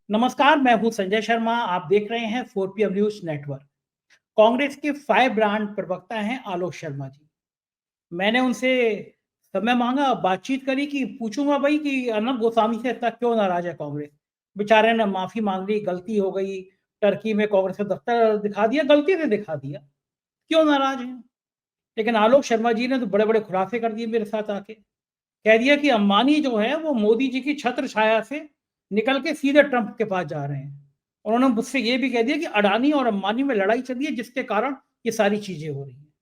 नमस्कार, मैं हूं संजय शर्मा। आप देख रहे हैं 4PM न्यूज नेटवर्क। कांग्रेस के फायर ब्रांड प्रवक्ता हैं आलोक शर्मा जी। मैंने उनसे समय मांगा, बातचीत करी कि पूछूंगा भाई कि अर्नब गोस्वामी से इतना क्यों नाराज है कांग्रेस। बेचारे ने माफी मांग ली, गलती हो गई। टर्की में कांग्रेस का दफ्तर दिखा दिया, गलती से दिखा दिया। क्यों नाराज है? लेकिन आलोक शर्मा जी ने तो बड़े बड़े खुलासे कर दिए मेरे साथ आके। कह दिया कि अंबानी जो है वो मोदी जी की छत्र छाया से निकल के सीधे ट्रंप के पास जा रहे हैं। उन्होंने मुझसे ये भी कह दिया कि अडानी और अंबानी में लड़ाई चल रही है, जिसके कारण ये सारी चीजें हो रही हैं।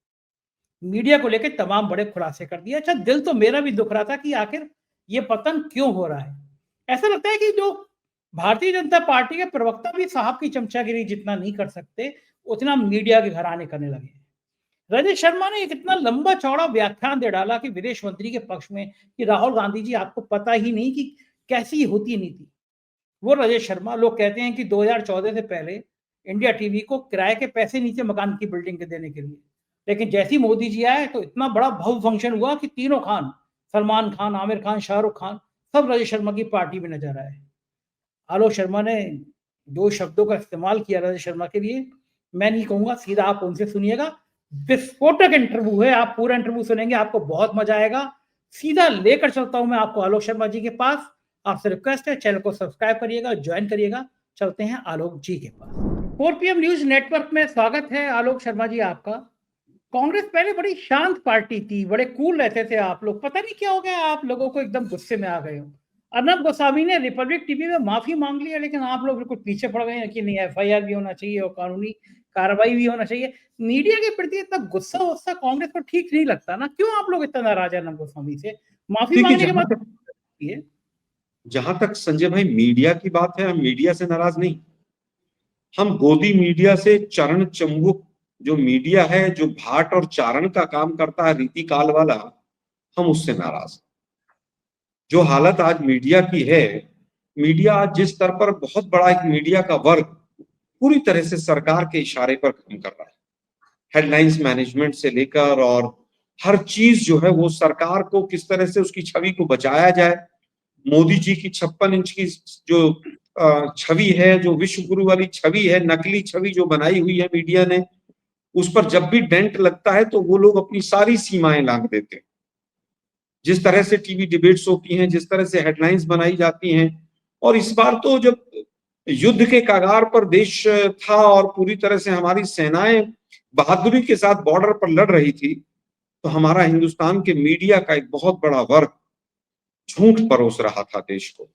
मीडिया को लेकर तमाम बड़े खुलासे कर दिए। अच्छा, दिल तो मेरा भी दुख रहा था कि आखिर ये पतन क्यों हो रहा है। ऐसा लगता है कि जो भारतीय जनता पार्टी के प्रवक्ता भी साहब की चमचागिरी जितना नहीं कर सकते, उतना मीडिया के घराने करने लगे हैं। रजत शर्मा ने एक इतना लंबा चौड़ा व्याख्यान दे डाला कि विदेश मंत्री के पक्ष में कि राहुल गांधी जी, आपको पता ही नहीं कि कैसी होती नीति। वो रजत शर्मा, लोग कहते हैं कि 2014 से पहले इंडिया टीवी को किराए के पैसे नीचे मकान की बिल्डिंग के देने के लिए, लेकिन जैसी मोदी जी आए तो इतना बड़ा भव्य फंक्शन हुआ कि तीनों खान, सलमान खान, आमिर खान, शाहरुख खान, सब रजत शर्मा की पार्टी में नजर आए। आलोक शर्मा ने दो शब्दों का इस्तेमाल किया रजत शर्मा के लिए। मैं नहीं कहूंगा, सीधा आप उनसे सुनिएगा। विस्फोटक इंटरव्यू है, आप पूरा इंटरव्यू सुनेंगे, आपको बहुत मजा आएगा। सीधा लेकर चलता हूं मैं आपको आलोक शर्मा जी के पास। आपसे रिक्वेस्ट है, चैनल को सब्सक्राइब करिएगा, ज्वाइन करिएगा। चलते हैं आलोक जी के पास। 4PM न्यूज नेटवर्क में स्वागत है आलोक शर्मा जी आपका। कांग्रेस पहले बड़ी शांत पार्टी थी, बड़े कूल रहते थे आप लोग। पता नहीं क्या हो गया, आप लोगों को एकदम गुस्से में आ गए हो। अर्नब गोस्वामी ने रिपब्लिक टीवी में माफी मांग ली है, लेकिन आप लोग बिल्कुल पीछे पड़ गए हैं कि नहीं, FIR भी होना चाहिए और कानूनी कार्रवाई भी होना चाहिए। मीडिया के प्रति इतना गुस्सा कांग्रेस को ठीक नहीं लगता ना? क्यों आप लोग इतना नाराज है अर्नब गोस्वामी से? माफी देखिए, मांगने के बाद जहां तक संजय भाई मीडिया की बात है, हम मीडिया से नाराज नहीं। हम गोदी मीडिया से चरण चंबुक जो मीडिया है, जो भाट और चारण का काम करता है, रीति काल वाला, हम उससे नाराज हैं। जो हालत आज मीडिया की है, मीडिया आज जिस स्तर पर बहुत बड़ा एक मीडिया का वर्ग पूरी तरह से सरकार के इशारे पर काम कर रहा है। हेडलाइंस मैनेजमेंट से लेकर और हर चीज जो है वो सरकार को किस तरह से उसकी छवि को बचाया जाए। मोदी जी की 56 इंच की जो छवि है, जो विश्व गुरु वाली छवि है, नकली छवि जो बनाई हुई है मीडिया ने, उस पर जब भी डेंट लगता है तो वो लोग अपनी सारी सीमाएं लांघ देते हैं। जिस तरह से टीवी डिबेट्स होती हैं, जिस तरह से हेडलाइंस बनाई जाती हैं, और इस बार तो जब युद्ध के कगार पर देश था और पूरी तरह से हमारी सेनाएं बहादुरी के साथ बॉर्डर पर लड़ रही थी, तो हमारा हिंदुस्तान के मीडिया का एक बहुत बड़ा वर्ग झूठ परोस रहा था देश को,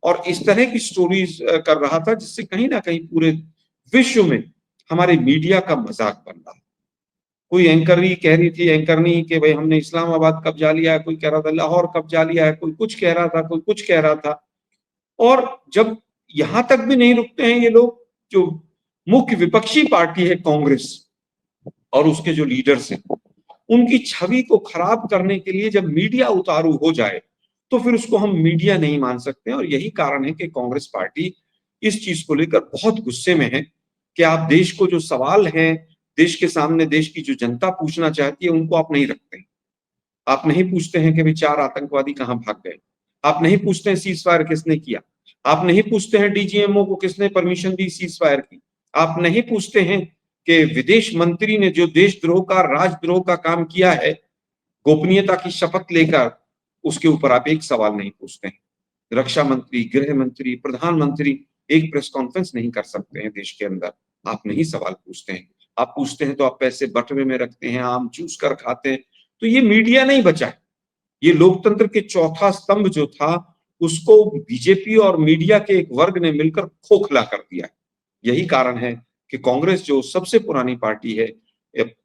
और इस तरह की स्टोरीज कर रहा था जिससे कहीं ना कहीं पूरे विश्व में हमारे मीडिया का मजाक बन रहा। कोई एंकर ही कह रही थी, एंकर नहीं, कि भाई हमने इस्लामाबाद कब्जा लिया है, कोई कह रहा था लाहौर कब्जा लिया है, कोई कुछ कह रहा था, कोई कुछ कह रहा था। और जब यहां तक भी नहीं रुकते हैं ये लोग, जो मुख्य विपक्षी पार्टी है कांग्रेस और उसके जो लीडर्स हैं, उनकी छवि को खराब करने के लिए जब मीडिया उतारू हो जाए तो फिर उसको हम मीडिया नहीं मान सकते। और यही कारण है कि कांग्रेस पार्टी इस चीज को लेकर बहुत गुस्से में है कि आप देश को जो सवाल हैं, देश के सामने देश की जो जनता पूछना चाहती है, उनको आप नहीं रखते। आप नहीं पूछते हैं कि भाई 4 आतंकवादी कहां भाग गए। आप नहीं पूछते हैं सीज फायर किसने किया। आप नहीं पूछते हैं डीजीएमओ को किसने परमिशन दी सीज फायर की। आप नहीं पूछते हैं कि विदेश मंत्री ने जो देशद्रोह का, राजद्रोह का काम किया है, गोपनीयता की शपथ लेकर, उसके ऊपर आप एक सवाल नहीं पूछते हैं। रक्षा मंत्री, गृह मंत्री, प्रधानमंत्री एक प्रेस कॉन्फ्रेंस नहीं कर सकते हैं देश के अंदर। आप नहीं सवाल पूछते हैं। आप पूछते हैं तो आप पैसे बटवे में रखते हैं, आम चूस कर खाते हैं। तो ये मीडिया नहीं बचा है। ये लोकतंत्र के चौथा स्तंभ जो था, उसको बीजेपी और मीडिया के एक वर्ग ने मिलकर खोखला कर दिया। यही कारण है कि कांग्रेस जो सबसे पुरानी पार्टी है,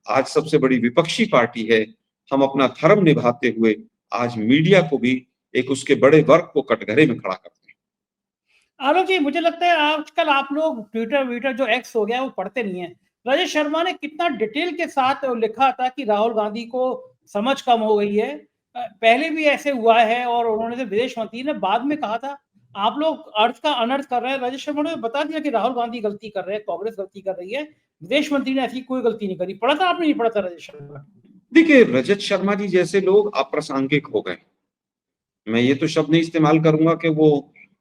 आज सबसे बड़ी विपक्षी पार्टी है, हम अपना धर्म निभाते हुए आज मीडिया को भी एक उसके बड़े वर्ग को कटघरे में खड़ा करते हैं। आलोक जी, मुझे लगता है आजकल आप लोग ट्विटर वीटर जो एक्स हो गया वो पढ़ते नहीं है। रजत शर्मा ने कितना डिटेल के साथ लिखा था कि राहुल गांधी को समझ कम हो गई है। पहले भी ऐसे हुआ है और उन्होंने से विदेश मंत्री ने बाद में कहा था। आप लोग अर्थ का अनर्थ कर रहे हैं। रजत शर्मा ने बता दिया कि राहुल गांधी गलती कर रहे हैं, कांग्रेस गलती कर रही है। विदेश मंत्री ने ऐसी कोई गलती नहीं करी। पढ़ा था आपने? नहीं पढ़ा था रजत शर्मा? देखिए, रजत शर्मा जी जैसे लोग अप्रासंगिक हो गए। मैं ये तो शब्द नहीं इस्तेमाल करूंगा कि वो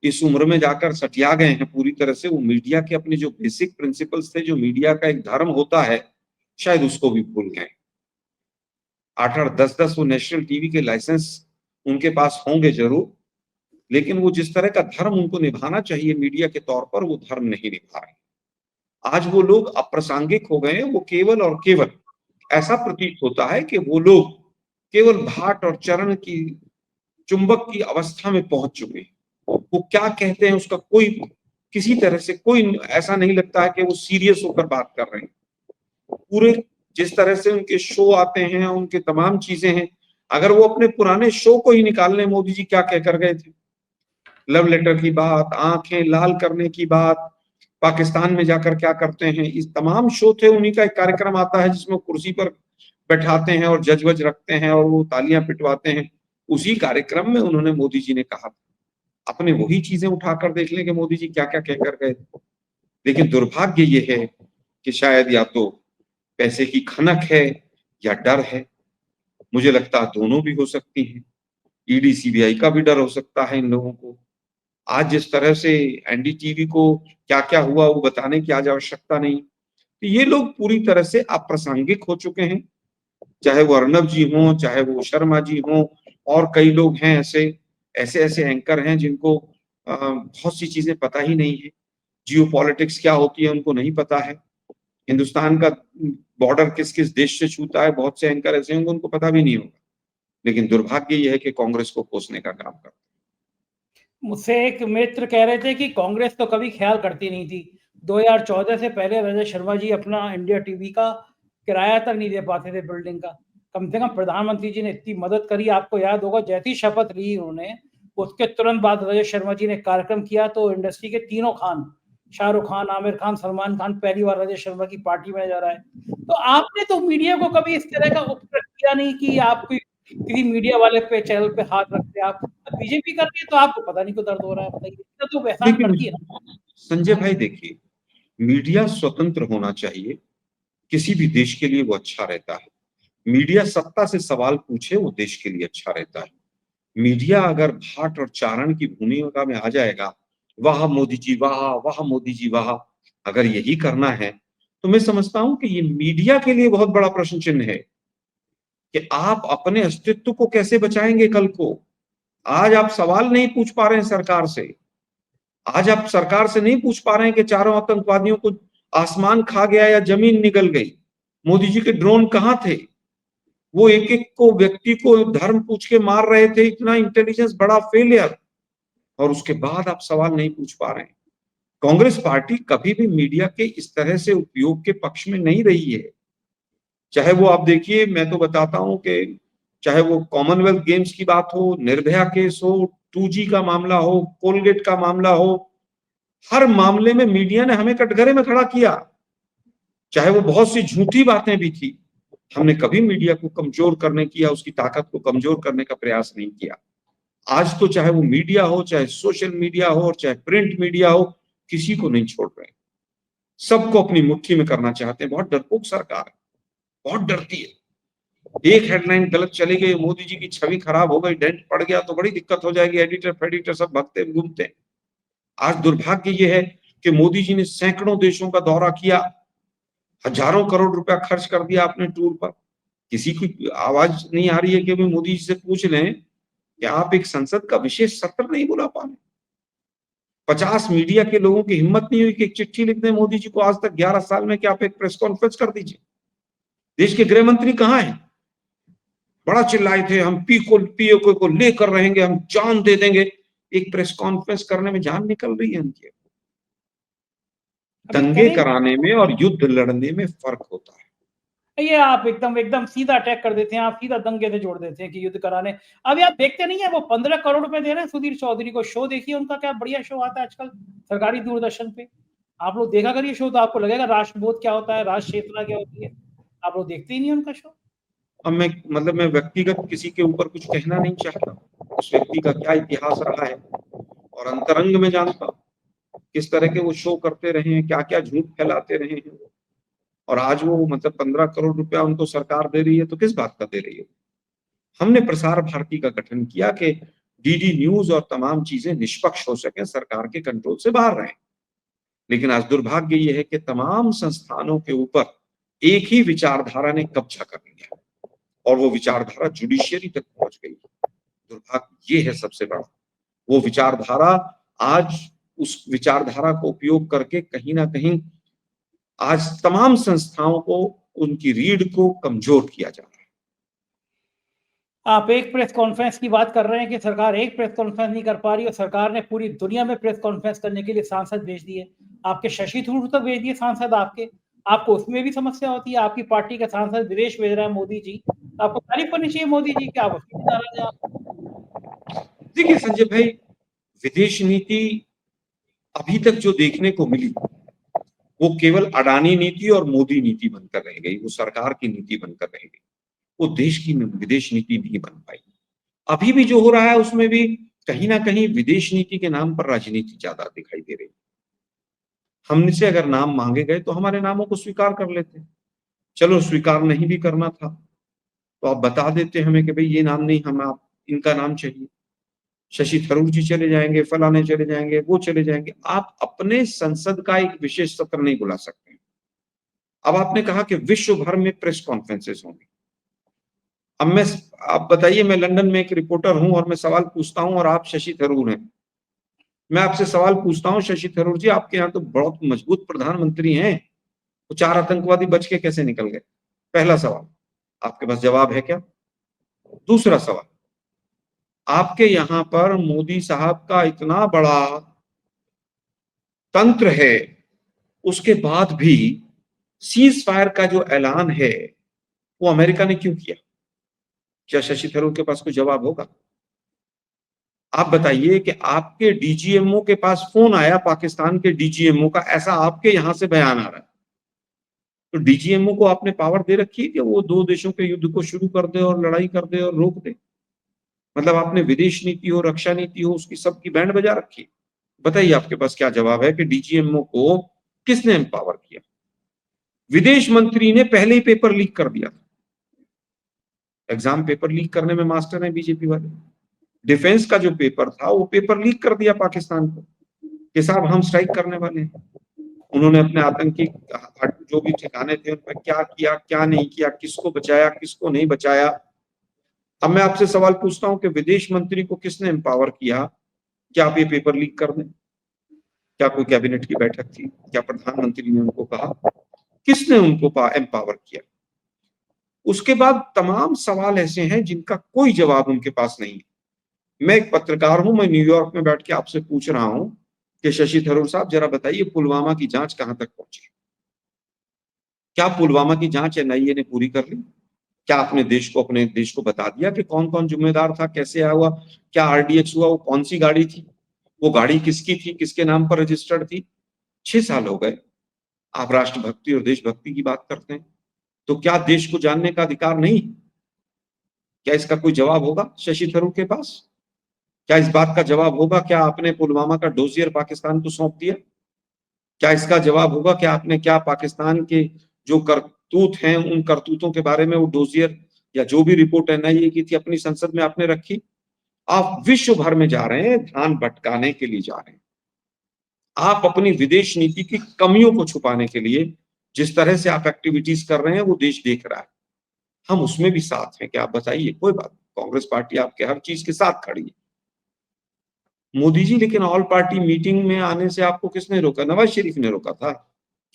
इस उम्र में जाकर सटिया गए हैं पूरी तरह से, वो मीडिया के अपने जो बेसिक प्रिंसिपल्स थे, जो मीडिया का एक धर्म होता है, शायद उसको भी भूल गए। 8-8, 10-10 वो नेशनल टीवी के लाइसेंस उनके पास होंगे जरूर, लेकिन वो जिस तरह का धर्म उनको निभाना चाहिए मीडिया के तौर पर, वो धर्म नहीं निभा रहे। आज वो लोग अप्रासंगिक हो गए हैं। वो केवल और केवल ऐसा प्रतीत होता है कि वो लोग केवल भाट और चरण की चुंबक की अवस्था में पहुंच चुके हैं। वो क्या कहते हैं उसका कोई किसी तरह से कोई ऐसा नहीं लगता है कि वो सीरियस होकर बात कर रहे हैं। पूरे जिस तरह से उनके शो आते हैं, उनके तमाम चीजें हैं, अगर वो अपने पुराने शो को ही निकाल लें, मोदी जी क्या कहकर गए थे, लव लेटर की बात, आंखें लाल करने की बात, पाकिस्तान में जाकर क्या करते हैं, इस तमाम शो थे। उन्हीं का एक कार्यक्रम आता है जिसमें कुर्सी पर बैठाते हैं और जज वज रखते हैं और वो तालियां पिटवाते हैं। उसी कार्यक्रम में उन्होंने मोदी जी ने कहा, अपने वही चीजें उठाकर देख लें कि मोदी जी क्या क्या कहकर गए। लेकिन दुर्भाग्य ये है कि शायद या तो पैसे की खनक है या डर है। मुझे लगता है दोनों भी हो सकती हैं। ईडी सीबीआई का भी डर हो सकता है इन लोगों को। आज जिस तरह से एनडीटीवी को क्या क्या हुआ वो बताने की आज आवश्यकता नहीं। तो ये लोग पूरी तरह से अप्रासंगिक हो चुके हैं, चाहे वो अर्नब जी हों, चाहे वो शर्मा जी हों, और कई लोग हैं ऐसे ऐसे ऐसे एंकर हैं जिनको बहुत सी चीजें पता ही नहीं है। जियो पॉलिटिक्स क्या होती है उनको नहीं पता है। हिंदुस्तान का बॉर्डर किस किस देश से छूता है, बहुत से एंकर ऐसे होंगे उनको पता भी नहीं होगा। लेकिन दुर्भाग्य यह है कि कांग्रेस को कोसने का काम करता है। मुझसे एक मित्र कह रहे थे कि कांग्रेस तो कभी ख्याल करती नहीं थी। 2014 से पहले रजत शर्मा जी अपना इंडिया टीवी का किराया तक नहीं दे पाते थे बिल्डिंग का। कम से कम प्रधानमंत्री जी ने इतनी मदद करी। आपको याद होगा जैसी शपथ ली उन्होंने, उसके तुरंत बाद रजत शर्मा जी ने कार्यक्रम किया तो इंडस्ट्री के तीनों खान, शाहरुख खान, आमिर खान, सलमान खान, पहली बार रजत शर्मा की पार्टी में जा रहा है। तो आपने तो मीडिया को कभी इस तरह का उपकृत किया नहीं कि आप कोई किसी मीडिया वाले पे चैनल पे हाथ रखते। आप बीजेपी कर रही है तो आपको पता नहीं क्यों दर्द हो रहा है, बताइए। इतना तो एहसान करती है ना। संजय भाई देखिए, मीडिया स्वतंत्र होना चाहिए, किसी भी देश के लिए वो अच्छा रहता है। मीडिया सत्ता से सवाल पूछे वो देश के लिए अच्छा रहता है। मीडिया अगर भाट और चारण की भूमिका में आ जाएगा, वाह मोदी जी वाह, वाह मोदी जी वाह, अगर यही करना है तो मैं समझता हूं कि ये मीडिया के लिए बहुत बड़ा प्रश्न चिन्ह है कि आप अपने अस्तित्व को कैसे बचाएंगे कल को। आज आप सवाल नहीं पूछ पा रहे हैं सरकार से। आज आप सरकार से नहीं पूछ पा रहे हैं कि चारों आतंकवादियों को आसमान खा गया या जमीन निगल गई, मोदी जी के ड्रोन कहां थे, वो एक एक को व्यक्ति को धर्म पूछ के मार रहे थे, इतना इंटेलिजेंस बड़ा फेलियर, और उसके बाद आप सवाल नहीं पूछ पा रहे हैं। कांग्रेस पार्टी कभी भी मीडिया के इस तरह से उपयोग के पक्ष में नहीं रही है। चाहे वो आप देखिए, मैं तो बताता हूं कि चाहे वो कॉमनवेल्थ गेम्स की बात हो, निर्भया केस हो, 2G का मामला हो, कोलगेट का मामला हो, हर मामले में मीडिया ने हमें कटघरे में खड़ा किया। चाहे वो बहुत सी झूठी बातें भी थी, हमने कभी मीडिया को कमजोर करने की या उसकी ताकत को कमजोर करने का प्रयास नहीं किया। आज तो चाहे वो मीडिया हो, चाहे सोशल मीडिया हो और चाहे प्रिंट मीडिया हो, किसी को नहीं छोड़ रहे। सबको अपनी मुट्ठी में करना चाहते हैं। बहुत डरपोक सरकार है, बहुत डरती है। एक हेडलाइन गलत चली गई, मोदी जी की छवि खराब हो गई, डेंट पड़ गया तो बड़ी दिक्कत हो जाएगी, एडिटर फेडिटर सब भगते घूमते हैं। आज दुर्भाग्य ये है कि मोदी जी ने सैकड़ों देशों का दौरा किया, हजारों करोड़ रुपया खर्च कर दिया अपने टूर पर। किसी की आवाज नहीं आ रही है कि मोदी जी से पूछ लें कि आप एक संसद का विशेष सत्र नहीं बुला पा रहे। 50 मीडिया के लोगों की हिम्मत नहीं हुई कि एक चिट्ठी लिख दें मोदी जी को आज तक 11 साल में कि आप एक प्रेस कॉन्फ्रेंस कर दीजिए। देश के गृह मंत्री कहां हैं? बड़ा चिल्लाए थे, हम पीओके को लेकर रहेंगे, हम जान दे देंगे। एक प्रेस कॉन्फ्रेंस करने में जान निकल रही है उनकी। दंगे कराने में और युद्ध लड़ने में फर्क होता है। ये आप एकदम एकदम सीधा अटैक कर देते हैं, आप सीधा दंगे से जोड़ देते हैं कि युद्ध कराने। अभी आप देखते नहीं है वो 15 करोड़ रुपए दे रहे हैं सुधीर चौधरी को। शो देखिए उनका, क्या बढ़िया शो आता है आजकल सरकारी दूरदर्शन पे। आप लोग देखा करिए शो, तो आपको लगेगा राष्ट्रबोध क्या होता है, राष्ट्र चेतना क्या होती है। आप लोग देखते ही नहीं उनका शो। अब मैं व्यक्तिगत किसी के ऊपर कुछ कहना नहीं चाहता। उस व्यक्ति का क्या इतिहास रहा है और अंतरंग में जानता हूं किस तरह के वो शो करते रहे हैं, क्या क्या झूठ फैलाते रहे हैं। और आज वो 15 करोड़ रुपया उनको सरकार दे रही है तो किस बात का दे रही है। हमने प्रसार भारती का गठन किया कि डीडी न्यूज और तमाम चीजें निष्पक्ष हो सके, सरकार के कंट्रोल से बाहर रहें। लेकिन आज दुर्भाग्य ये है कि तमाम संस्थानों के ऊपर एक ही विचारधारा ने कब्जा कर लिया और वो विचारधारा जुडिशियरी तक पहुंच गई। दुर्भाग्य ये है सबसे बड़ा। वो विचारधारा आज उस विचारधारा को उपयोग करके कहीं ना कहीं आज तमाम संस्थाओं को, उनकी रीढ़ को कमजोर किया जा रहा है। आप एक प्रेस कॉन्फ्रेंस की बात कर रहे हैं कि सरकार एक प्रेस कॉन्फ्रेंस नहीं कर पा रही और सरकार ने पूरी दुनिया में प्रेस कॉन्फ्रेंस करने के लिए सांसद भेज दिए। आपके शशि थरूर तक भेज दिए सांसद आपको उसमें भी समस्या होती है। आपकी पार्टी का सांसद विदेश भेज रहा है मोदी जी, आपको तारीफ करनी चाहिए मोदी जी की, आप उसमें भी नाराज हैं आप। देखिए संजय भाई, विदेश नीति अभी तक जो देखने को मिली वो केवल अडानी नीति और मोदी नीति बनकर रह गई, वो सरकार की नीति बनकर रह गई, वो देश की विदेश नीति नहीं बन पाई। अभी भी जो हो रहा है उसमें भी कहीं ना कहीं विदेश नीति के नाम पर राजनीति ज्यादा दिखाई दे रही। हमसे अगर नाम मांगे गए तो हमारे नामों को स्वीकार कर लेते। चलो स्वीकार नहीं भी करना था तो आप बता देते हमें कि भाई ये नाम नहीं, हम आप इनका नाम चाहिए। शशि थरूर जी चले जाएंगे, फलाने चले जाएंगे, वो चले जाएंगे। आप अपने संसद का एक विशेष सत्र नहीं बुला सकते। अब आपने कहा कि विश्व भर में प्रेस कॉन्फ्रेंसेस होंगी। अब आप बताइए, मैं लंदन में एक रिपोर्टर हूं और मैं सवाल पूछता हूं और आप शशि थरूर हैं। मैं आपसे सवाल पूछता हूं, शशि थरूर जी आपके यहाँ तो बहुत मजबूत प्रधानमंत्री हैं, वो 4 आतंकवादी बच के कैसे निकल गए? पहला सवाल, आपके पास जवाब है क्या? दूसरा सवाल, आपके यहाँ पर मोदी साहब का इतना बड़ा तंत्र है, उसके बाद भी सीज फायर का जो ऐलान है वो अमेरिका ने क्यों किया? क्या शशि थरूर के पास कोई जवाब होगा? आप बताइए कि आपके डीजीएमओ के पास फोन आया, पाकिस्तान के डीजीएमओ का, ऐसा आपके यहां से बयान आ रहा है। तो डीजीएमओ को आपने पावर दे रखी है कि वो 2 देशों के युद्ध को शुरू कर दे और लड़ाई कर दे और रोक दे। मतलब आपने विदेश नीति हो, रक्षा नीति हो, उसकी सबकी बैंड बजा रखी है। बताइए आपके पास क्या जवाब है कि डीजीएमओ को किसने एम्पावर किया? विदेश मंत्री ने पहले ही पेपर लीक कर दिया। एग्जाम पेपर लीक करने में मास्टर है बीजेपी वाले। डिफेंस का जो पेपर था वो पेपर लीक कर दिया पाकिस्तान को कि साहब हम स्ट्राइक करने वाले हैं। उन्होंने अपने आतंकी जो भी ठिकाने थे उन पर क्या किया, क्या नहीं किया, किसको बचाया, किसको नहीं बचाया। अब मैं आपसे सवाल पूछता हूं कि विदेश मंत्री को किसने एम्पावर किया कि आप ये पेपर लीक कर दें? क्या कोई कैबिनेट की बैठक थी? क्या प्रधानमंत्री ने उनको कहा? किसने उनको एम्पावर किया? उसके बाद तमाम सवाल ऐसे हैं जिनका कोई जवाब उनके पास नहीं है। मैं एक पत्रकार हूं, मैं न्यूयॉर्क में बैठ के आपसे पूछ रहा हूं कि शशि थरूर साहब जरा बताइए पुलवामा की जांच कहां तक पहुंची? क्या पुलवामा की जांच एनआईए ने पूरी कर ली? क्या आपने अपने देश को बता दिया कि कौन कौन जिम्मेदार था, कैसे आया हुआ, क्या आरडीएक्स हुआ, वो कौन सी गाड़ी थी, वो गाड़ी किसकी थी, किसके नाम पर रजिस्टर्ड थी? 6 साल हो गए, आप राष्ट्रभक्ति और देशभक्ति की बात करते हैं, तो क्या देश को जानने का अधिकार नहीं? क्या इसका कोई जवाब होगा शशि थरूर के पास? क्या इस बात का जवाब होगा क्या आपने पुलवामा का डोजियर पाकिस्तान को सौंप दिया? क्या इसका जवाब होगा कि आपने क्या पाकिस्तान के जो करतूत हैं उन करतूतों के बारे में वो डोजियर या जो भी रिपोर्ट एनआईए की थी अपनी संसद में आपने रखी? आप विश्व भर में जा रहे हैं, ध्यान भटकाने के लिए जा रहे हैं। आप अपनी विदेश नीति की कमियों को छुपाने के लिए जिस तरह से आप एक्टिविटीज कर रहे हैं वो देश देख रहा है। हम उसमें भी साथ हैं कि आप बताइए, कोई बात, कांग्रेस पार्टी आपके हर चीज के साथ खड़ी है। मोदी जी, लेकिन ऑल पार्टी मीटिंग में आने से आपको किसने रोका? नवाज शरीफ ने रोका था।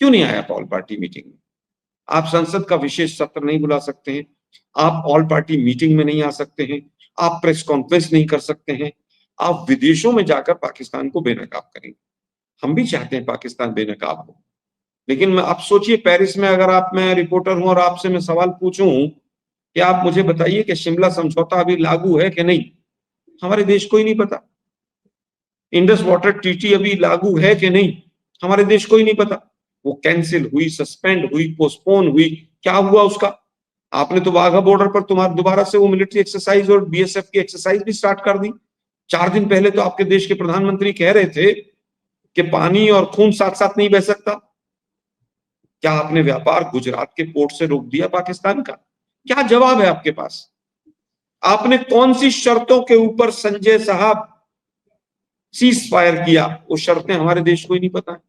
क्यों नहीं आया ऑल पार्टी मीटिंग में? आप संसद का विशेष सत्र नहीं बुला सकते हैं, आप ऑल पार्टी मीटिंग में नहीं आ सकते हैं, आप प्रेस कॉन्फ्रेंस नहीं कर सकते हैं, आप विदेशों में जाकर पाकिस्तान को बेनकाब करेंगे। हम भी चाहते हैं पाकिस्तान बेनकाब हो, लेकिन आप सोचिए, पेरिस में अगर मैं रिपोर्टर हूं और आपसे मैं सवाल पूछूं कि आप मुझे बताइए कि शिमला समझौता अभी लागू है कि नहीं, हमारे देश को ही नहीं पता। इंडस वाटर ट्रीटी अभी लागू है कि नहीं, हमारे देश को ही नहीं पता। वो कैंसिल हुई, सस्पेंड हुई, पोस्टपोन हुई, क्या हुआ उसका? आपने तो वाघा बॉर्डर पर तुम्हारा दोबारा से वो मिलिट्री एक्सरसाइज और बीएसएफ की एक्सरसाइज भी स्टार्ट कर दी। 4 दिन पहले तो आपके देश के प्रधानमंत्री कह रहे थे कि पानी और खून साथ साथ नहीं बह सकता। क्या आपने व्यापार गुजरात के पोर्ट से रोक दिया पाकिस्तान का? क्या जवाब है आपके पास? आपने कौन सी शर्तों के ऊपर संजय साहब सीज फायर किया? वो शर्तें हमारे देश को ही नहीं पता है।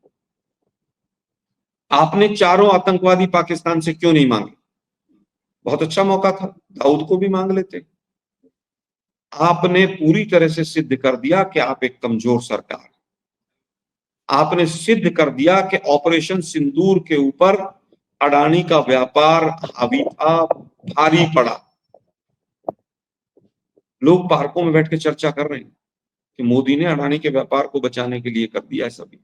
आपने चारों आतंकवादी पाकिस्तान से क्यों नहीं मांगे? बहुत अच्छा मौका था, दाऊद को भी मांग लेते। आपने पूरी तरह से सिद्ध कर दिया कि आप एक कमजोर सरकार। आपने सिद्ध कर दिया कि ऑपरेशन सिंदूर के ऊपर अडानी का व्यापार हावी था, भारी पड़ा। लोग पार्कों में बैठ के चर्चा कर रहे हैं कि मोदी ने अडानी के व्यापार को बचाने के लिए कर दिया है सभी।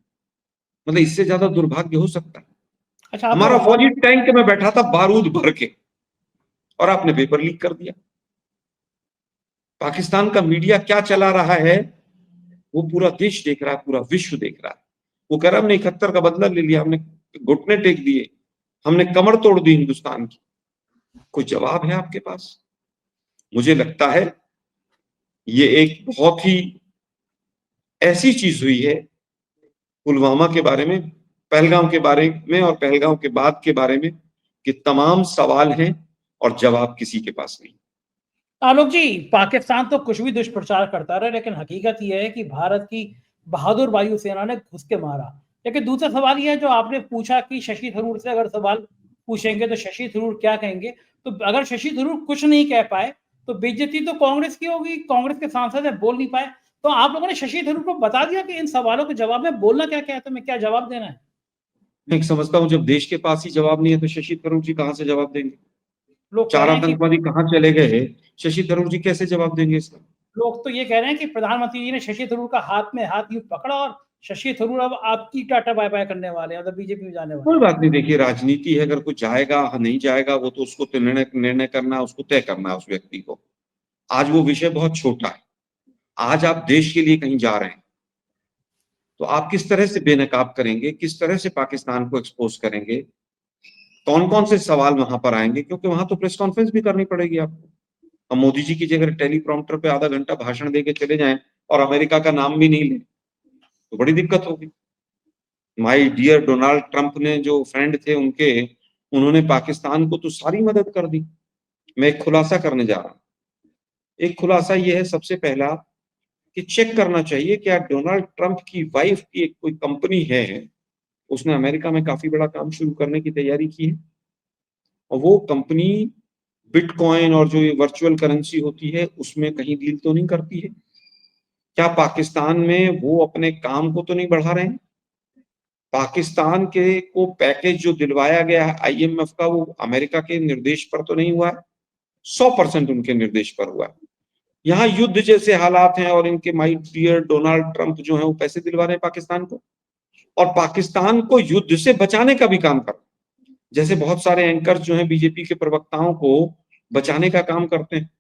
मतलब इससे ज्यादा दुर्भाग्य हो सकता है? अच्छा, हमारा फौजी टैंक में बैठा था बारूद भर के, और आपने पेपर लीक कर दिया। पाकिस्तान का मीडिया क्या चला रहा है वो पूरा देश देख रहा है, पूरा विश्व देख रहा है। वो कह रहा हमने 71 का बदला ले लिया, हमने घुटने टेक दिए, हमने कमर तोड़ दी हिंदुस्तान की। कोई जवाब है आपके पास? मुझे लगता है ये एक बहुत ही ऐसी चीज हुई है पुलवामा के बारे में, पहलगाम के बारे में और पहलगाम के बाद के बारे में, कि तमाम सवाल हैं और जवाब किसी के पास नहीं। आलोक जी, पाकिस्तान तो कुछ भी दुष्प्रचार करता रहे, लेकिन हकीकत यह है कि भारत की बहादुर वायुसेना ने घुस के मारा। लेकिन दूसरा सवाल यह है, जो आपने पूछा कि शशि थरूर से अगर सवाल पूछेंगे तो शशि थरूर क्या कहेंगे? तो अगर शशि थरूर कुछ नहीं कह पाए तो बेइज्जती तो कांग्रेस की होगी, कांग्रेस के सांसद है, बोल नहीं पाए। तो आप लोगों ने शशि थरूर को बता दिया कि इन सवालों के जवाब में बोलना क्या क्या है, तुम्हें क्या जवाब देना है? मैं समझता हूं जब देश के पास ही जवाब नहीं है तो शशि थरूर जी कहां से जवाब देंगे? लोग कह चार रहे हैं कि आतंकवादी कहां चले गए, शशि थरूर जी कैसे जवाब देंगे इसका? लोग तो ये कह रहे हैं कि प्रधानमंत्री जी ने शशि थरूर का हाथ में हाथ यूं पकड़ा और शशि थरूर अब आपकी टाटा बाय बाय करने वाले हैं, मतलब बीजेपी में जाने वाले कोई हैं। बात नहीं, देखिए राजनीति है, अगर कुछ जाएगा नहीं जाएगा वो तो उसको तो निर्णय निर्णय करना है, उसको तय करना है उस व्यक्ति को। आज वो विषय बहुत छोटा है। आज आप देश के लिए कहीं जा रहे हैं तो आप किस तरह से बेनकाब करेंगे, किस तरह से पाकिस्तान को एक्सपोज करेंगे, कौन कौन से सवाल वहां पर आएंगे, क्योंकि वहां तो प्रेस कॉन्फ्रेंस भी करनी पड़ेगी आपको। अब मोदी जी की जगह टेलीप्रॉम्प्टर पे आधा घंटा भाषण देके चले जाएं और अमेरिका का नाम भी नहीं ले तो बड़ी दिक्कत होगी। माय डियर डोनाल्ड ट्रंप ने जो फ्रेंड थे उनके, उन्होंने पाकिस्तान को तो सारी मदद कर दी। मैं एक खुलासा करने जा रहा हूं। एक खुलासा ये है सबसे पहला कि चेक करना चाहिए क्या डोनाल्ड ट्रंप की वाइफ की एक कोई कंपनी है, उसने अमेरिका में काफी बड़ा काम शुरू करने की तैयारी की है, और वो कंपनी बिटकॉइन और जो ये वर्चुअल करेंसी होती है उसमें कहीं डील तो नहीं करती है? क्या पाकिस्तान में वो अपने काम को तो नहीं बढ़ा रहे हैं? पाकिस्तान के को पैकेज जो दिलवाया गया है आईएमएफ का, वो अमेरिका के निर्देश पर तो नहीं हुआ है, 100% उनके निर्देश पर हुआ है। यहाँ युद्ध जैसे हालात हैं और इनके माय डियर डोनाल्ड ट्रंप जो है वो पैसे दिलवा रहे हैं पाकिस्तान को, और पाकिस्तान को युद्ध से बचाने का भी काम कर, जैसे बहुत सारे एंकर्स जो हैं बीजेपी के प्रवक्ताओं को बचाने का काम करते हैं,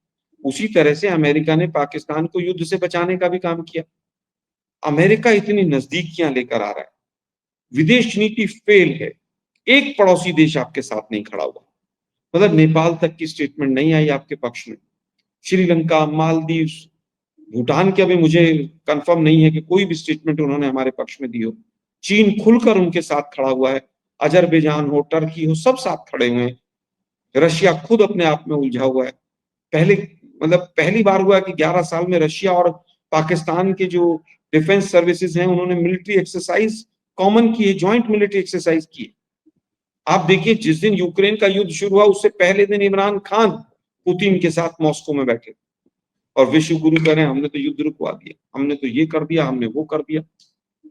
उसी तरह से अमेरिका ने पाकिस्तान को युद्ध से बचाने का भी काम किया। अमेरिका इतनी नजदीकियां लेकर आ रहा है, विदेश नीति फेल है, एक पड़ोसी देश आपके साथ नहीं खड़ा हुआ, मतलब नेपाल तक की स्टेटमेंट नहीं आई आपके पक्ष में। श्रीलंका, मालदीव, भूटान के अभी मुझे कंफर्म नहीं है कि कोई भी स्टेटमेंट उन्होंने हमारे पक्ष में दी हो। चीन खुलकर उनके साथ खड़ा हुआ है, अजरबैजान हो, टर्की हो, सब साथ खड़े हुए हैं। रशिया खुद अपने आप में उलझा हुआ है। पहले मतलब पहली बार हुआ कि 11 साल में रशिया और पाकिस्तान के जो डिफेंस सर्विसेज हैं उन्होंने मिलिट्री एक्सरसाइज कॉमन की है, ज्वाइंट मिलिट्री एक्सरसाइज की है। आप देखिए जिस दिन यूक्रेन का युद्ध शुरू हुआ उससे पहले दिन इमरान खान पुतिन के साथ मॉस्को में बैठे और विश्व गुरु कह रहे हैं हमने तो युद्ध रुकवा दिया, हमने तो ये कर दिया, हमने वो कर दिया।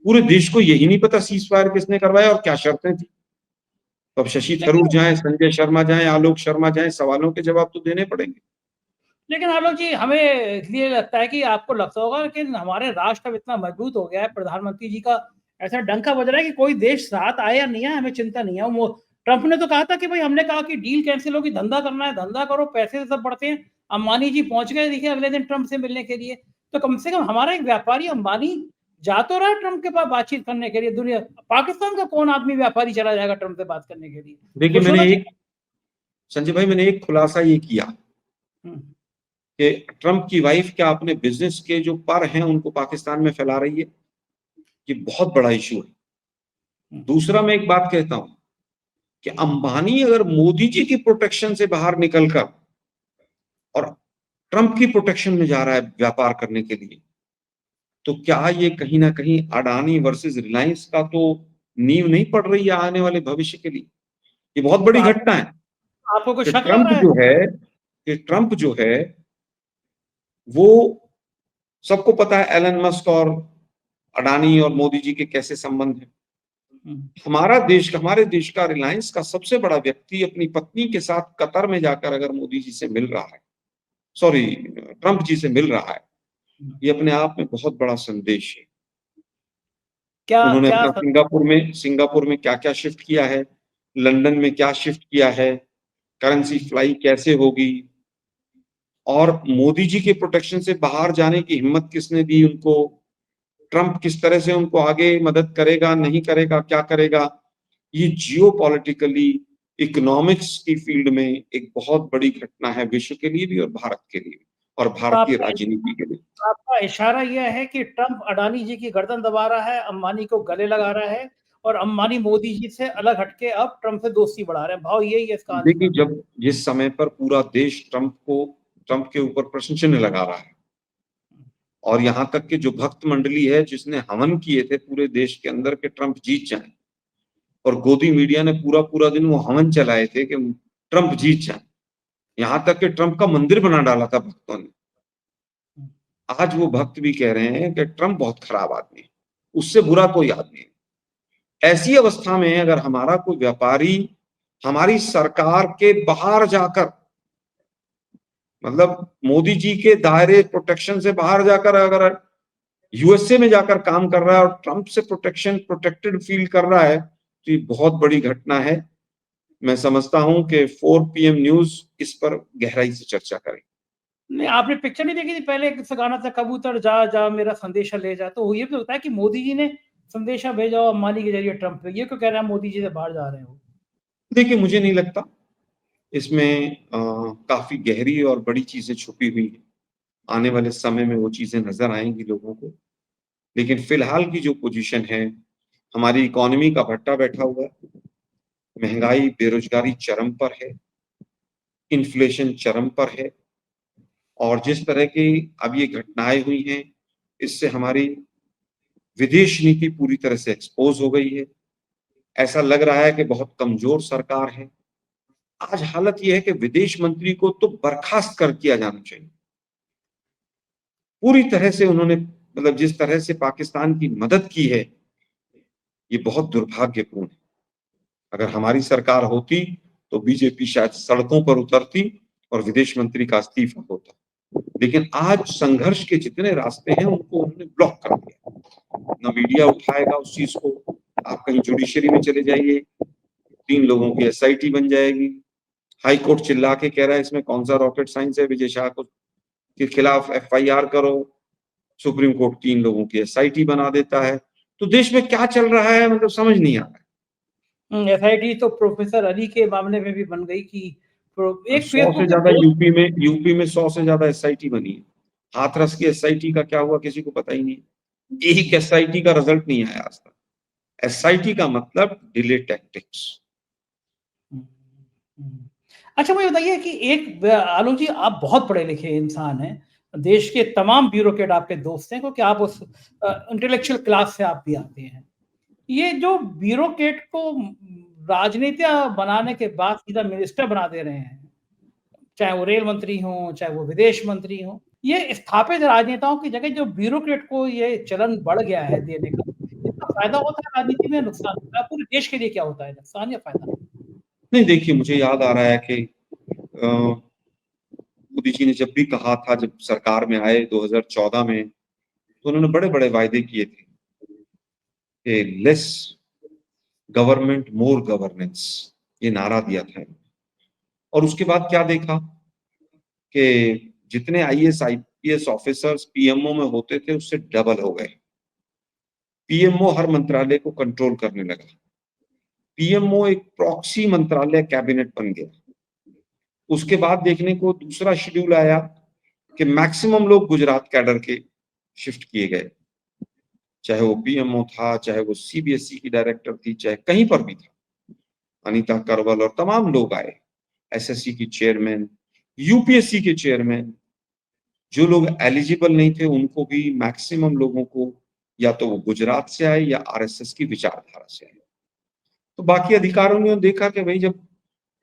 पूरे देश को यही नहीं पता सीज फायर किसने करवाया और क्या शर्तें थी। तो अब शशि थरूर जाए, संजय शर्मा जाए, आलोक शर्मा जाए, सवालों के जवाब तो देने पड़ेंगे। लेकिन आलोक जी, हमें इसलिए लगता है कि आपको लगता होगा कि हमारे राष्ट्र अब इतना मजबूत हो गया है, प्रधानमंत्री जी का ऐसा डंका बज रहा है कि कोई देश साथ आए या नहीं आए हमें चिंता नहीं है। वो ट्रंप ने तो कहा था कि भाई, हमने कहा कि डील कैंसिल होगी, धंधा करना है धंधा करो, पैसे से सब बढ़ते हैं। अंबानी जी पहुंच गए, देखिए अगले दिन ट्रंप से मिलने के लिए। तो कम से कम हमारा एक व्यापारी अंबानी जा तो रहा है ट्रंप के पास बातचीत करने के लिए। दुनिया पाकिस्तान का कौन आदमी व्यापारी चला जाएगा ट्रंप से बात करने के लिए? देखिए कुछ होना चाहिए। संजय भाई मैंने एक खुलासा ये किया हम्म, कि ट्रंप की वाइफ क्या अपने बिजनेस के जो पर हैं उनको पाकिस्तान में फैला रही है, ये बहुत बड़ा इशू है। दूसरा मैं एक बात कहता हूं कि अंबानी अगर मोदी जी की प्रोटेक्शन से बाहर निकलकर और ट्रंप की प्रोटेक्शन में जा रहा है व्यापार करने के लिए, तो क्या ये कहीं ना कहीं अडानी वर्सेस रिलायंस का तो नींव नहीं पड़ रही है आने वाले भविष्य के लिए? ये बहुत तो बड़ी घटना है आपको कोई कि शक लग रहा है? ट्रंप जो है वो, सबको पता है एलन मस्क और अडानी और मोदी जी के कैसे संबंध हैं। हमारे देश का रिलायंस का सबसे बड़ा व्यक्ति अपनी पत्नी के साथ कतर में जाकर अगर मोदी जी से मिल रहा है, सॉरी, ट्रंप जी से मिल रहा है, ये अपने आप में बहुत बड़ा संदेश है। क्या उन्होंने क्या अपना सिंगापुर में क्या क्या शिफ्ट किया है, लंदन में क्या शिफ्ट किया है, करेंसी फ्लाई कैसे होगी, और मोदी जी के प्रोटेक्शन से बाहर जाने की हिम्मत किसने दी उनको, ट्रंप किस तरह से उनको आगे मदद करेगा, नहीं करेगा, क्या करेगा, ये जियो पॉलिटिकली इकोनॉमिक्स की फील्ड में एक बहुत बड़ी घटना है, विश्व के लिए भी और भारत के लिए भी, और तो भारतीय राजनीति के लिए। आपका इशारा यह है कि ट्रंप अडानी जी की गर्दन दबा रहा है, अंबानी को गले लगा रहा है, और अंबानी मोदी जी से अलग हटके अब ट्रंप से दोस्ती बढ़ा रहे हैं। भाव यही है इस कहानी देखिए, का? जब जिस समय पर पूरा देश ट्रंप के ऊपर प्रश्न चिन्ह लगा रहा है, और यहाँ तक कि जो भक्त मंडली है जिसने हवन किए थे पूरे देश के अंदर के ट्रंप जीत जाए, और गोदी मीडिया ने पूरा पूरा दिन वो हवन चलाए थे कि ट्रंप जीत जाए, यहाँ तक कि ट्रंप का मंदिर बना डाला था भक्तों ने। आज वो भक्त भी कह रहे हैं कि ट्रंप बहुत खराब आदमी है, उससे बुरा कोई आदमी है। ऐसी अवस्था में अगर हमारा कोई व्यापारी हमारी सरकार के बाहर जाकर, मतलब मोदी जी के दायरे प्रोटेक्शन से बाहर जाकर अगर यूएसए में जाकर काम कर रहा है और ट्रंप से प्रोटेक्टेड फील कर रहा है, तो ये बहुत बड़ी घटना है। मैं समझता हूं कि 4 PM न्यूज इस पर गहराई से चर्चा करें। नहीं, आपने पिक्चर नहीं देखी थी पहले? एक गाना था, कबूतर जा जा मेरा संदेशा ले जा। तो ये भी होता है कि मोदी जी ने संदेशा भेजा हो अंबानी के जरिए ट्रंप पे। ये क्यों कह रहे हैं मोदी जी से बाहर जा रहे हो? देखिए, मुझे नहीं लगता इसमें काफी गहरी और बड़ी चीजें छुपी हुई हैं। आने वाले समय में वो चीजें नजर आएंगी लोगों को, लेकिन फिलहाल की जो पोजीशन है, हमारी इकोनॉमी का भट्टा बैठा हुआ है, महंगाई बेरोजगारी चरम पर है, इन्फ्लेशन चरम पर है, और जिस तरह की अब ये घटनाएं हुई हैं, इससे हमारी विदेश नीति पूरी तरह से एक्सपोज हो गई है। ऐसा लग रहा है कि बहुत कमजोर सरकार है। आज हालत यह है कि विदेश मंत्री को तो बर्खास्त कर दिया जाना चाहिए। पूरी तरह से उन्होंने, मतलब जिस तरह से पाकिस्तान की मदद की है, ये बहुत दुर्भाग्यपूर्ण है। अगर हमारी सरकार होती तो बीजेपी शायद सड़कों पर उतरती और विदेश मंत्री का इस्तीफा होता। लेकिन आज संघर्ष के जितने रास्ते हैं उनको उन्होंने ब्लॉक कर दिया। ना मीडिया उठाएगा उस चीज को। आप कहीं जुडिशरी में चले जाइए, 3 लोगों की SIT बन जाएगी। हाई कोर्ट चिल्ला के कह रहा है इसमें कौन सा रॉकेट साइंस है, विजय शाह को के खिलाफ FIR करो। सुप्रीम कोर्ट 3 लोगों की SIT बना देता है। तो देश में क्या चल रहा है, मतलब समझ नहीं आ रहा है। SIT तो प्रोफेसर अली के मामले में भी बन गई कि एक 100 से फेसबुक पे ज्यादा पोस्ट। यूपी में 100 से ज्यादा SIT बनी है। हाथरस की SIT का क्या हुआ किसी को पता ही नहीं। एक SIT का रिजल्ट नहीं आया आज तक। SIT का मतलब डिले टैक्टिक्स। अच्छा, मुझे बताइए कि एक आलोक जी, आप बहुत पढ़े लिखे इंसान हैं, देश के तमाम ब्यूरोक्रेट आपके दोस्त हैं, क्योंकि आप उस इंटेलेक्चुअल क्लास से आप भी आते हैं। ये जो ब्यूरोक्रेट को राजनीति बनाने के बाद सीधा मिनिस्टर बना दे रहे हैं, चाहे वो रेल मंत्री हो, चाहे वो विदेश मंत्री हो, ये स्थापित राजनेताओं की जगह जो ब्यूरोक्रेट को ये चलन बढ़ गया है देने का, इसका फायदा होता है राजनीति में, नुकसान होता है? पूरे देश के लिए क्या होता है, नुकसान या फायदा? नहीं, देखिए, मुझे याद आ रहा है कि मोदी जी ने जब भी कहा था, जब सरकार में आए 2014 में, तो उन्होंने बड़े बड़े वायदे किए थे कि लेस गवर्नमेंट मोर गवर्नेंस, ये नारा दिया था। और उसके बाद क्या देखा कि जितने IAS IPS ऑफिसर्स PMO में होते थे उससे डबल हो गए। PMO हर मंत्रालय को कंट्रोल करने लगा। PMO एक प्रॉक्सी मंत्रालय कैबिनेट बन गया। उसके बाद देखने को दूसरा शेड्यूल आया कि मैक्सिमम लोग गुजरात कैडर के शिफ्ट किए गए, चाहे वो PMO था, चाहे वो CBSE की डायरेक्टर थी, चाहे कहीं पर भी था। अनीता करवल और तमाम लोग आए, SSC की चेयरमैन, UPSC के चेयरमैन, जो लोग एलिजिबल नहीं थे उनको भी मैक्सिमम लोगों को या तो वो गुजरात से आए या आरएसएस की विचारधारा से आए। तो बाकी अधिकारियों ने देखा कि भाई जब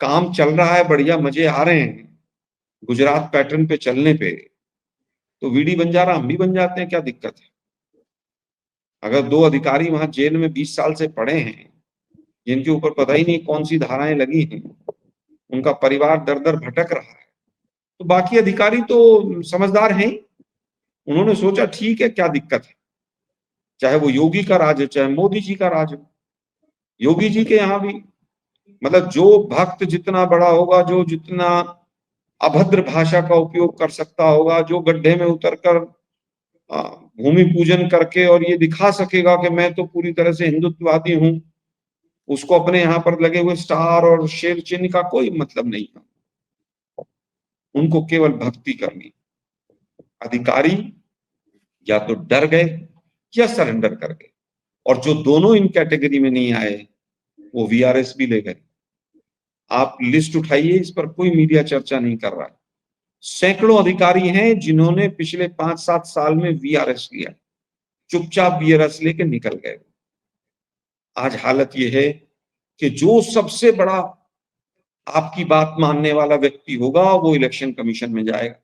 काम चल रहा है, बढ़िया मजे आ रहे हैं गुजरात पैटर्न पे चलने पे, तो वीडी बंजारा हम भी बन जाते हैं, क्या दिक्कत है। अगर 2 अधिकारी वहां जेल में 20 साल से पड़े हैं, जिनके ऊपर पता ही नहीं कौन सी धाराएं लगी हैं, उनका परिवार दर दर भटक रहा है, तो बाकी अधिकारी तो समझदार हैं। उन्होंने सोचा ठीक है, क्या दिक्कत है, चाहे वो योगी का राज हो चाहे मोदी जी का राज हो। योगी जी के यहाँ भी मतलब जो भक्त जितना बड़ा होगा, जो जितना अभद्र भाषा का उपयोग कर सकता होगा, जो गड्ढे में उतरकर भूमि पूजन करके और ये दिखा सकेगा कि मैं तो पूरी तरह से हिंदुत्ववादी हूं, उसको अपने यहाँ पर लगे हुए स्टार और शेर चिन्ह का कोई मतलब नहीं है। उनको केवल भक्ति करनी। अधिकारी या तो डर गए या सरेंडर कर गए, और जो दोनों इन कैटेगरी में नहीं आए वो वीआरएस भी ले गए। आप लिस्ट उठाइए, इस पर कोई मीडिया चर्चा नहीं कर रहा है। सैकड़ों अधिकारी हैं जिन्होंने पिछले 5-7 साल में वीआरएस लिया, चुपचाप वीआरएस लेके निकल गए। आज हालत यह है कि जो सबसे बड़ा आपकी बात मानने वाला व्यक्ति होगा वो इलेक्शन कमीशन में जाएगा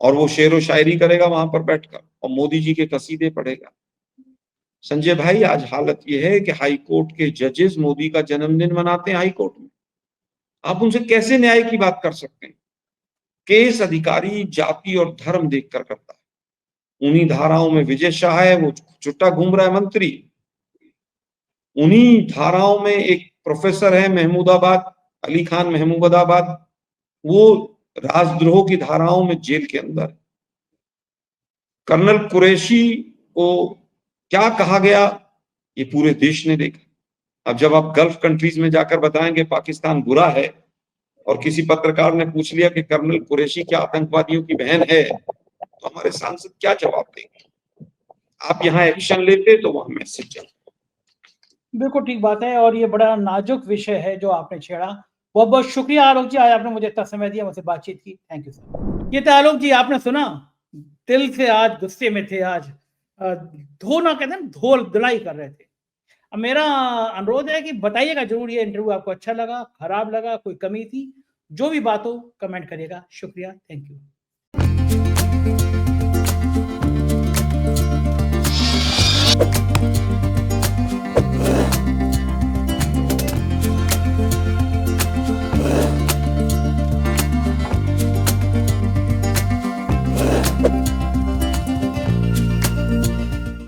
और वो शेर व शायरी करेगा वहां पर बैठकर और मोदी जी के कसीदे पढ़ेगा। संजय भाई, आज हालत यह है कि हाई कोर्ट के जजेस मोदी का जन्मदिन मनाते हैं हाई कोर्ट में। आप उनसे कैसे न्याय की बात कर सकते हैं। केस अधिकारी जाति और धर्म देखकर करता है। उन्हीं धाराओं में विजय शाह है, वो छुट्टा घूम रहा है मंत्री। उन्हीं धाराओं में एक प्रोफेसर है महमूदाबाद, अली खान महमूदाबाद, वो राजद्रोह की धाराओं में जेल के अंदर। कर्नल कुरैशी को क्या कहा गया ये पूरे देश ने देखा। अब जब आप गल्फ कंट्रीज में जाकर बताएंगे पाकिस्तान बुरा है और किसी पत्रकार ने पूछ लिया कि कर्नल कुरैशी क्या आतंकवादियों की बहन है, तो हमारे सांसद क्या जवाब देंगे। आप यहाँ एक्शन लेते तो वहां मैसेज जाता। बिल्कुल ठीक बात है और ये बड़ा नाजुक विषय है जो आपने छेड़ा। बहुत बहुत शुक्रिया आलोक जी, आज आपने मुझे इतना समय दिया, मुझसे बातचीत की। Thank you sir. ये तो आलोक जी, आपने सुना, दिल से आज गुस्से में थे, आज धोना कहते हैं धोल धुलाई कर रहे थे। अब मेरा अनुरोध है कि बताइएगा जरूर ये इंटरव्यू आपको अच्छा लगा, खराब लगा, कोई कमी थी, जो भी बात हो कमेंट करिएगा। शुक्रिया, थैंक यू।